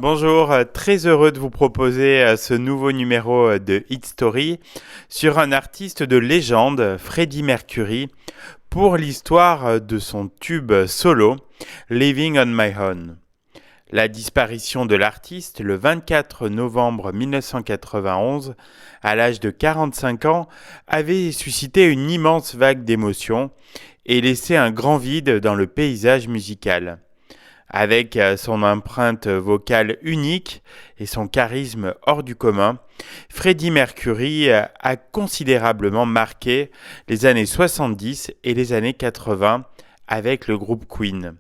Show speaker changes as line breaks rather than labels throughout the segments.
Bonjour, très heureux de vous proposer ce nouveau numéro de Hit Story sur un artiste de légende, Freddie Mercury, pour l'histoire de son tube solo, Living on My Own. La disparition de l'artiste le 24 novembre 1991, à l'âge de 45 ans, avait suscité une immense vague d'émotions et laissé un grand vide dans le paysage musical. Avec son empreinte vocale unique et son charisme hors du commun, Freddie Mercury a considérablement marqué les années 70 et les années 80 avec le groupe Queen.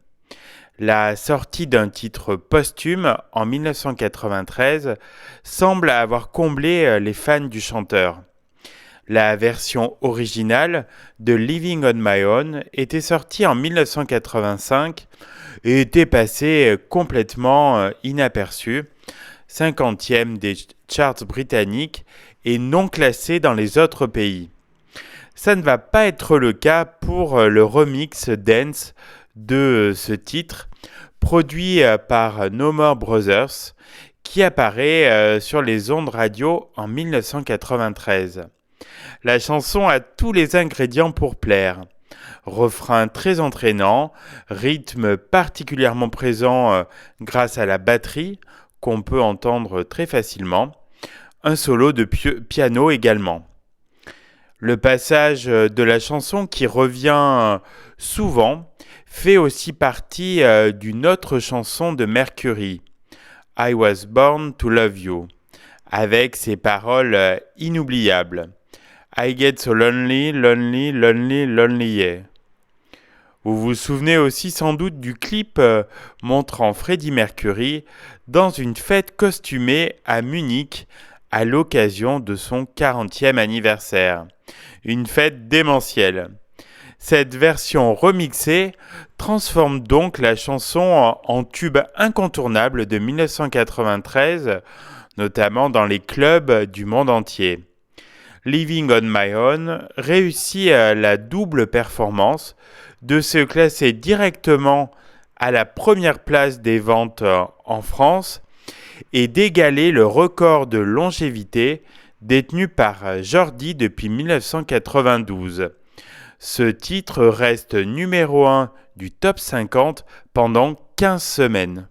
La sortie d'un titre posthume en 1993 semble avoir comblé les fans du chanteur. La version originale de Living on My Own était sortie en 1985 et était passée complètement inaperçue, 50e des charts britanniques et non classée dans les autres pays. Ça ne va pas être le cas pour le remix dance de ce titre, produit par No More Brothers, qui apparaît sur les ondes radio en 1993. La chanson a tous les ingrédients pour plaire. Refrain très entraînant, rythme particulièrement présent grâce à la batterie qu'on peut entendre très facilement, un solo de piano également. Le passage de la chanson qui revient souvent fait aussi partie d'une autre chanson de Mercury, I Was Born to Love You, avec ses paroles inoubliables. I get so lonely, lonely, lonely, lonely, yeah. Vous vous souvenez aussi sans doute du clip montrant Freddie Mercury dans une fête costumée à Munich à l'occasion de son 40e anniversaire. Une fête démentielle. Cette version remixée transforme donc la chanson en tube incontournable de 1993, notamment dans les clubs du monde entier. Living on My Own réussit la double performance de se classer directement à la première place des ventes en France et d'égaler le record de longévité détenu par Jordi depuis 1992. Ce titre reste numéro 1 du top 50 pendant 15 semaines.